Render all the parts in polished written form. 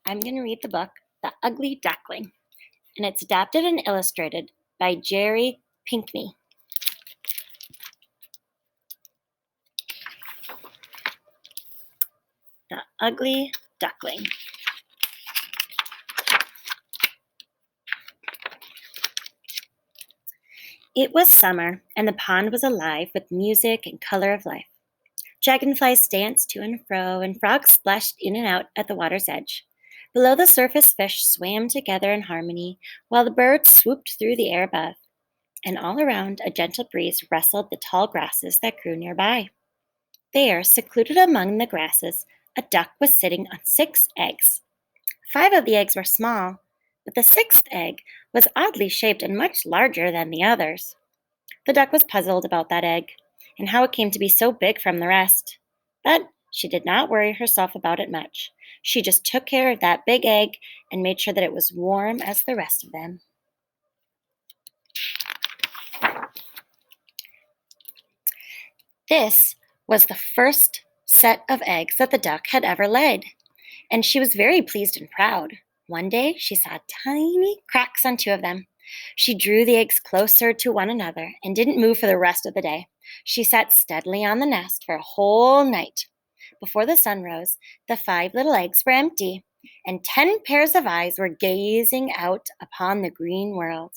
I'm going to read the book, The Ugly Duckling, and it's adapted and illustrated by Jerry Pinkney. The Ugly Duckling. It was summer, and the pond was alive with music and color of life. Dragonflies danced to and fro, and frogs splashed in and out at the water's edge. Below the surface, fish swam together in harmony, while the birds swooped through the air above. And all around, a gentle breeze rustled the tall grasses that grew nearby. There, secluded among the grasses, a duck was sitting on 6 eggs. 5 of the eggs were small, but the 6th egg was oddly shaped and much larger than the others. The duck was puzzled about that egg, and how it came to be so big from the rest. But she did not worry herself about it much. She just took care of that big egg and made sure that it was warm as the rest of them. This was the first set of eggs that the duck had ever laid, and she was very pleased and proud. One day, she saw tiny cracks on 2 of them. She drew the eggs closer to one another and didn't move for the rest of the day. She sat steadily on the nest for a whole night. Before the sun rose, the 5 little eggs were empty, and 10 pairs of eyes were gazing out upon the green world.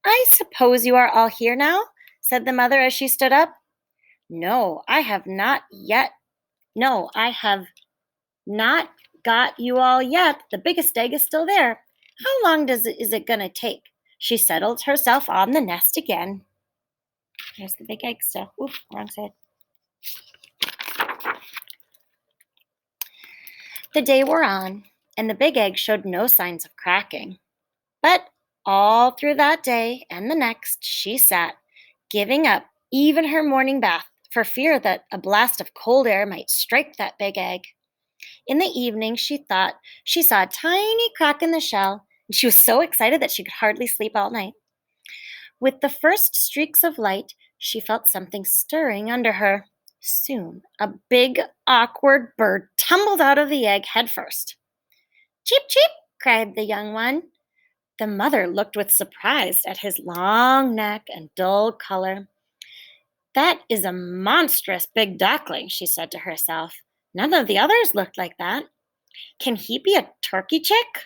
"I suppose you are all here now?" said the mother as she stood up. "No, I have not got you all yet. The biggest egg is still there. How long is it going to take?" She settled herself on the nest again. There's the big egg still. Oop, wrong side. The day wore on, and the big egg showed no signs of cracking. But all through that day and the next, she sat, giving up even her morning bath for fear that a blast of cold air might strike that big egg. In the evening, she thought she saw a tiny crack in the shell, and she was so excited that she could hardly sleep all night. With the first streaks of light, she felt something stirring under her. Soon, a big, awkward bird tumbled out of the egg headfirst. "Cheep, cheep!" cried the young one. The mother looked with surprise at his long neck and dull color. "That is a monstrous big duckling," she said to herself. "None of the others looked like that. Can he be a turkey chick?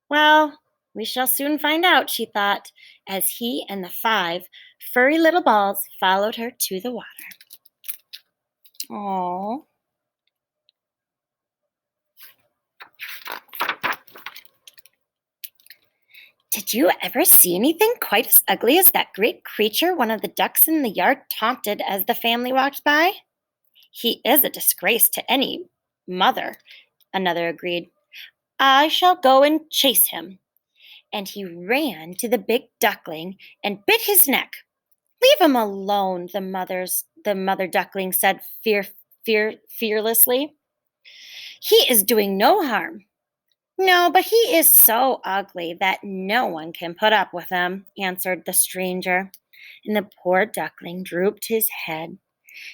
Well, we shall soon find out," she thought, as he and the 5 furry little balls followed her to the water. Aww. "Did you ever see anything quite as ugly as that great creature one of the ducks in the yard taunted as the family walked by?" "He is a disgrace to any mother," another agreed. "I shall go and chase him." And he ran to the big duckling and bit his neck. "Leave him alone," the mother duckling said fearlessly. "He is doing no harm." "No, but he is so ugly that no one can put up with him," answered the stranger. And the poor duckling drooped his head.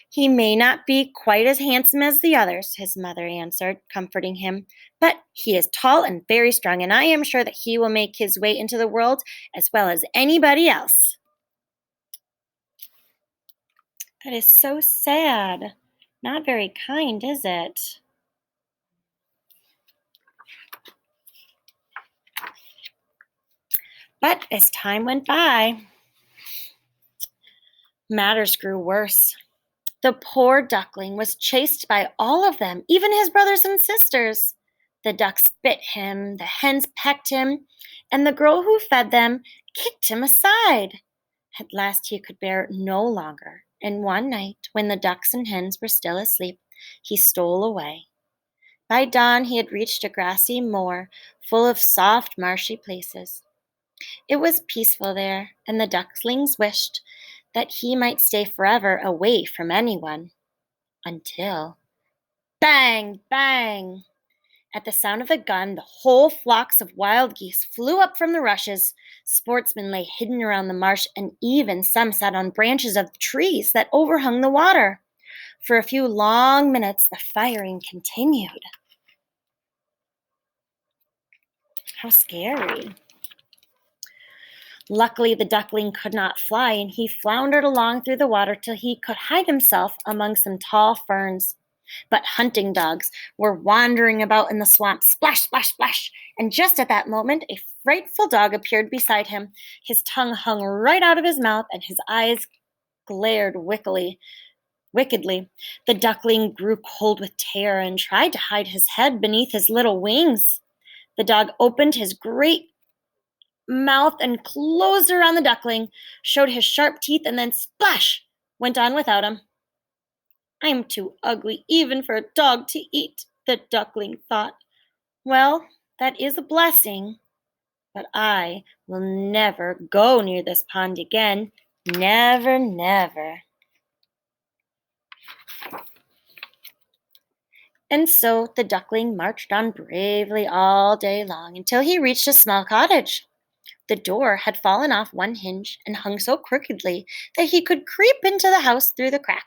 "He may not be quite as handsome as the others," his mother answered, comforting him, "but he is tall and very strong, and I am sure that he will make his way into the world as well as anybody else." That is so sad. Not very kind, is it? But as time went by, matters grew worse. The poor duckling was chased by all of them, even his brothers and sisters. The ducks bit him, the hens pecked him, and the girl who fed them kicked him aside. At last he could bear it no longer, and one night, when the ducks and hens were still asleep, he stole away. By dawn, he had reached a grassy moor full of soft, marshy places. It was peaceful there, and the ducklings wished that he might stay forever away from anyone. Until bang, bang! At the sound of the gun, the whole flocks of wild geese flew up from the rushes. Sportsmen lay hidden around the marsh, and even some sat on branches of the trees that overhung the water. For a few long minutes, the firing continued. How scary. Luckily, the duckling could not fly, and he floundered along through the water till he could hide himself among some tall ferns. But hunting dogs were wandering about in the swamp, splash, splash, splash, and just at that moment a frightful dog appeared beside him. His tongue hung right out of his mouth, and his eyes glared wickedly. The duckling grew cold with terror and tried to hide his head beneath his little wings. The dog opened his great mouth and closed around the duckling, showed his sharp teeth, and then splash, went on without him. I'm too ugly even for a dog to eat, the duckling thought. Well, that is a blessing, but I will never go near this pond again. Never, never. And so the duckling marched on bravely all day long until he reached a small cottage. The door had fallen off one hinge and hung so crookedly that he could creep into the house through the crack.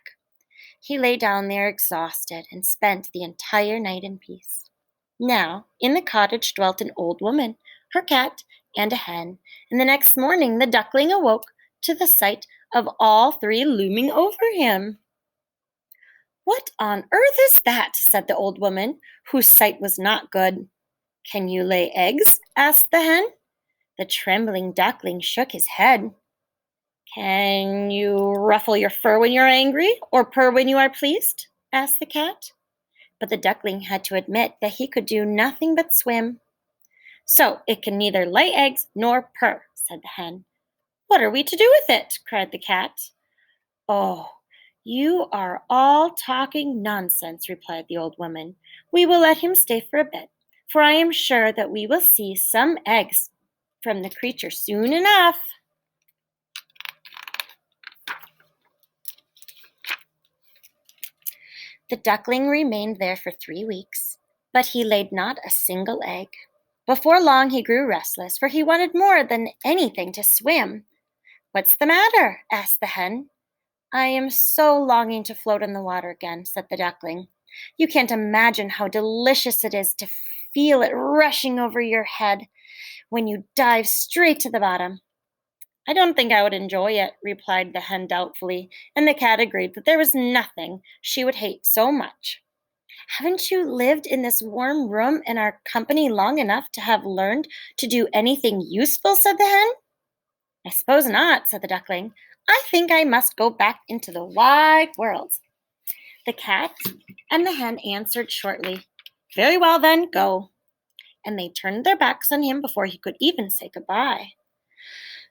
He lay down there exhausted and spent the entire night in peace. Now, in the cottage dwelt an old woman, her cat, and a hen, and the next morning the duckling awoke to the sight of all three looming over him. What on earth is that? Said the old woman, whose sight was not good. Can you lay eggs? Asked the hen. The trembling duckling shook his head. Can you ruffle your fur when you're angry, or purr when you are pleased? Asked the cat. But the duckling had to admit that he could do nothing but swim. So it can neither lay eggs nor purr, said the hen. What are we to do with it? Cried the cat. Oh, you are all talking nonsense, replied the old woman. We will let him stay for a bit, for I am sure that we will see some eggs from the creature soon enough. The duckling remained there for 3 weeks, but he laid not a single egg. Before long he grew restless, for he wanted more than anything to swim. What's the matter? Asked the hen. I am so longing to float in the water again, said the duckling. You can't imagine how delicious it is to feel it rushing over your head when you dive straight to the bottom. I don't think I would enjoy it, replied the hen doubtfully, and the cat agreed that there was nothing she would hate so much. Haven't you lived in this warm room in our company long enough to have learned to do anything useful? Said the hen. I suppose not, said the duckling. I think I must go back into the wide world. The cat and the hen answered shortly, Very well then, go. And they turned their backs on him before he could even say goodbye.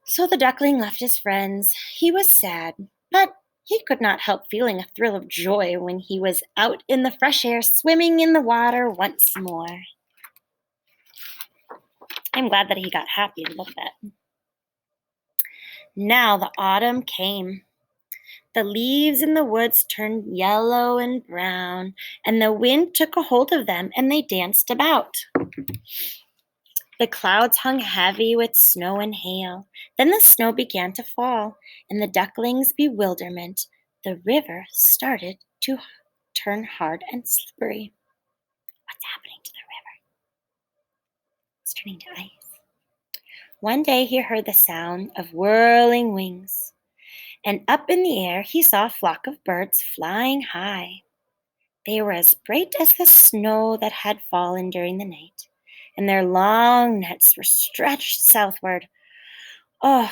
So the duckling left his friends. He was sad, but he could not help feeling a thrill of joy when he was out in the fresh air, swimming in the water once more. I'm glad that he got happy a little bit. Now the autumn came. The leaves in the woods turned yellow and brown, and the wind took a hold of them, and they danced about. The clouds hung heavy with snow and hail. Then the snow began to fall. In the duckling's bewilderment, the river started to turn hard and slippery. What's happening to the river? It's turning to ice. One day he heard the sound of whirling wings, and up in the air he saw a flock of birds flying high. They were as bright as the snow that had fallen during the night, and their long necks were stretched southward. Oh,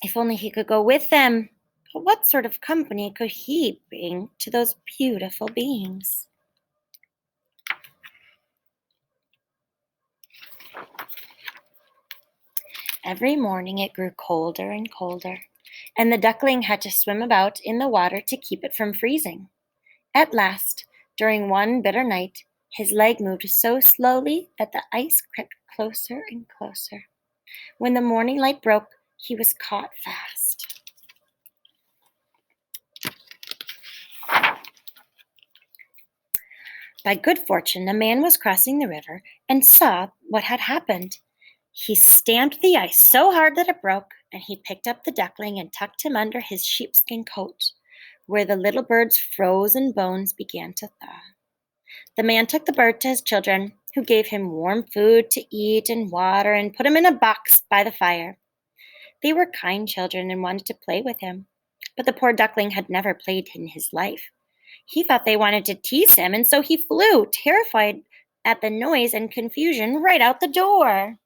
if only he could go with them! But what sort of company could he bring to those beautiful beings? Every morning it grew colder and colder, and the duckling had to swim about in the water to keep it from freezing. At last, during one bitter night, his leg moved so slowly that the ice crept closer and closer. When the morning light broke, he was caught fast. By good fortune, a man was crossing the river and saw what had happened. He stamped the ice so hard that it broke, and he picked up the duckling and tucked him under his sheepskin coat, where the little bird's frozen bones began to thaw. The man took the bird to his children, who gave him warm food to eat and water and put him in a box by the fire. They were kind children and wanted to play with him, but the poor duckling had never played in his life. He thought they wanted to tease him, and so he flew, terrified at the noise and confusion, right out the door.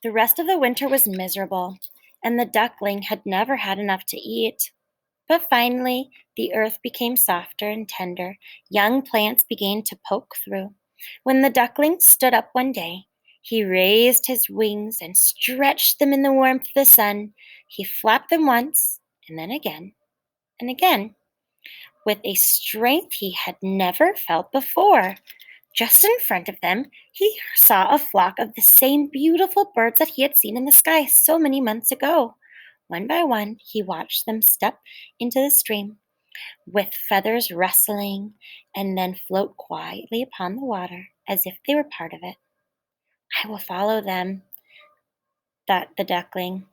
The rest of the winter was miserable, and the duckling had never had enough to eat. But finally, the earth became softer and tender. Young plants began to poke through. When the duckling stood up one day, he raised his wings and stretched them in the warmth of the sun. He flapped them once, and then again, and again, with a strength he had never felt before. Just in front of them, he saw a flock of the same beautiful birds that he had seen in the sky so many months ago. One by one, he watched them step into the stream, with feathers rustling, and then float quietly upon the water as if they were part of it. I will follow them, thought the duckling.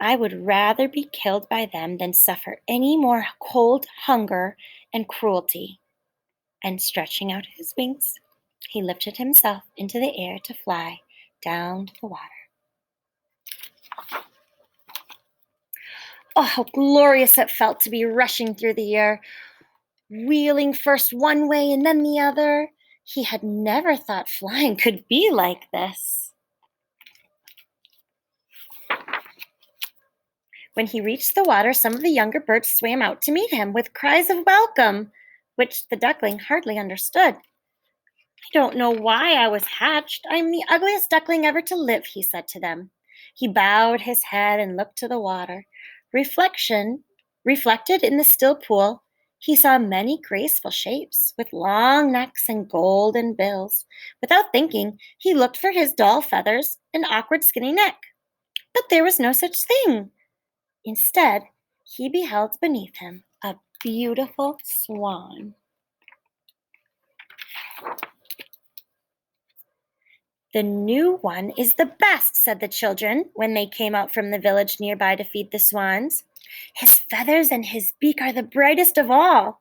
I would rather be killed by them than suffer any more cold, hunger, and cruelty. And stretching out his wings, he lifted himself into the air to fly down to the water. Oh, how glorious it felt to be rushing through the air, wheeling first one way and then the other. He had never thought flying could be like this. When he reached the water, some of the younger birds swam out to meet him with cries of welcome, which the duckling hardly understood. I don't know why I was hatched. I'm the ugliest duckling ever to live, he said to them. He bowed his head and looked to the water. Reflected in the still pool, he saw many graceful shapes with long necks and golden bills. Without thinking, he looked for his dull feathers and awkward skinny neck. But there was no such thing. Instead, he beheld beneath him a beautiful swan. The new one is the best, said the children when they came out from the village nearby to feed the swans. His feathers and his beak are the brightest of all.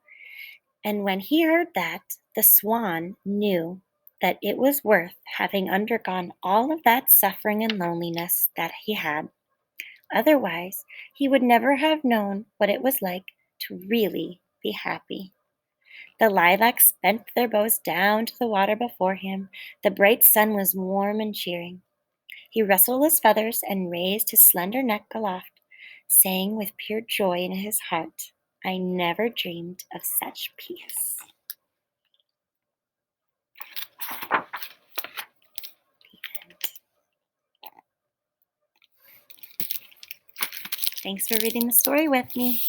And when he heard that, the swan knew that it was worth having undergone all of that suffering and loneliness that he had. Otherwise, he would never have known what it was like to really be happy. The lilacs bent their bows down to the water before him. The bright sun was warm and cheering. He rustled his feathers and raised his slender neck aloft, saying with pure joy in his heart, I never dreamed of such peace. Thanks for reading the story with me.